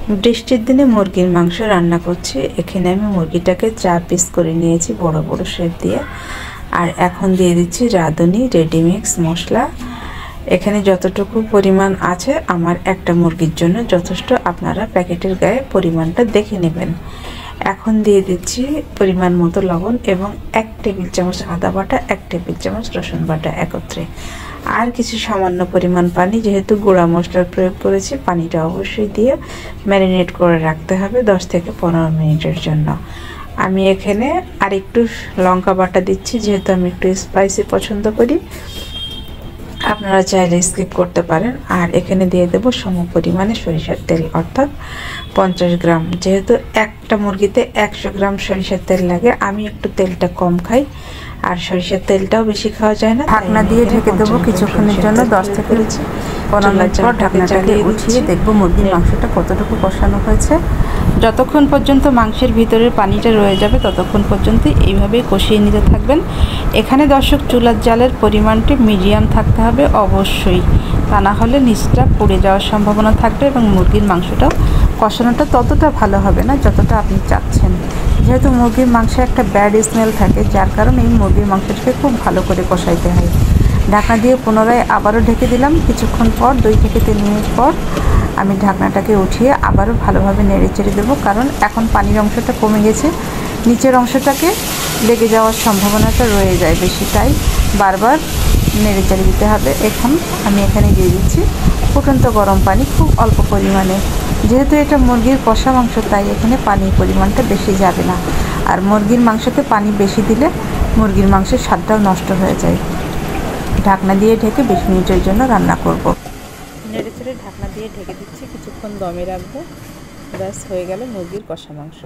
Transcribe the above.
বৃষ্টির দিনে মুরগির মাংস রান্না করছি। এখানে আমি মুরগিটাকে 4 পিস করে নিয়েছি বড় বড় শেপ দিয়ে। আর এখন দিয়ে দিচ্ছি রাঁধুনি রেডিমিক্স মশলা। এখানে যতটুকু পরিমাণ আছে আমার একটা মুরগির জন্য যথেষ্ট, আপনারা প্যাকেটের গায়ে পরিমাণটা দেখে নেবেন। এখন দিয়ে দিচ্ছি পরিমাণ মতো লবণ এবং 1 টেবিল চামচ আদা বাটা, 1 টেবিল চামচ রসুন বাটা একত্রে। আর কিছু সামান্য পরিমাণ পানি, যেহেতু গুঁড়া মশলার প্রয়োগ করেছি পানিটা অবশ্যই দিয়ে ম্যারিনেট করে রাখতে হবে 10 থেকে 15 মিনিটের জন্য। আমি এখানে আর একটু লঙ্কা বাটা দিচ্ছি, যেহেতু আমি একটু স্পাইসি পছন্দ করি, আপনারা চাইলে স্কিপ করতে পারেন। আর এখানে দিয়ে দেব সম পরিমাণে সরিষার তেল, অর্থাৎ 50 গ্রাম। যেহেতু একটা মুরগিতে 100 গ্রাম সরিষার তেল লাগে, আমি একটু তেলটা কম খাই আর সরিষার তেলটাও বেশি খাওয়া যায় না। ঢাকনা দিয়ে ঢেকে দেবো কিছুক্ষণের জন্য, 10 থেকে 15 মিনিট পর ঢাকনাটাকে উঠিয়ে দেখব মুরগির মাংসটা কতটুকু কষানো হয়েছে। যতক্ষণ পর্যন্ত মাংসের ভিতরের পানিটা রয়ে যাবে ততক্ষণ পর্যন্ত এইভাবেই কষিয়ে নিতে থাকবেন। এখানে দর্শক চুলার জালের পরিমাণটি মিডিয়াম থাকতে হবে অবশ্যই, তা না হলে নিচটা পুড়ে যাওয়ার সম্ভাবনা থাকবে এবং মুরগির মাংসটাও কষানোটা ততটা ভালো হবে না যতটা আপনি চাচ্ছেন। যেহেতু মুরগির মাংসে একটা ব্যাড স্মেল থাকে, যার কারণে এই মুরগির মাংসটাকে খুব ভালো করে কষাইতে হয়। ঢাকনা দিয়ে পুনরায় আবারও ঢেকে দিলাম। কিছুক্ষণ পর 2 থেকে 3 মিনিট পর আমি ঢাকনাটাকে উঠিয়ে আবারও ভালোভাবে নেড়ে চেড়ে দেবো, কারণ এখন পানির অংশটা কমে গেছে, নিচের অংশটাকে লেগে যাওয়ার সম্ভাবনাটা রয়ে যায় বেশি, তাই বারবার নেড়ে চেড়ে দিতে হবে। এখন আমি এখানে দিয়ে দিচ্ছি ফুটন্ত গরম পানি, খুব অল্প পরিমাণে। যেহেতু এটা মুরগির কষা মাংস, তাই এখানে পানির পরিমাণটা বেশি যাবে না। আর মুরগির মাংসতে পানি বেশি দিলে মুরগির মাংসের স্বাদটাও নষ্ট হয়ে যায়। ঢাকনা দিয়ে ঢেকে 20 মিনিটের জন্য রান্না করব। নেড়ে চেড়ে ঢাকনা দিয়ে ঢেকে দিচ্ছি, কিছুক্ষণ দমে রাখবো। ব্যাস হয়ে গেল মুরগির কষা মাংস।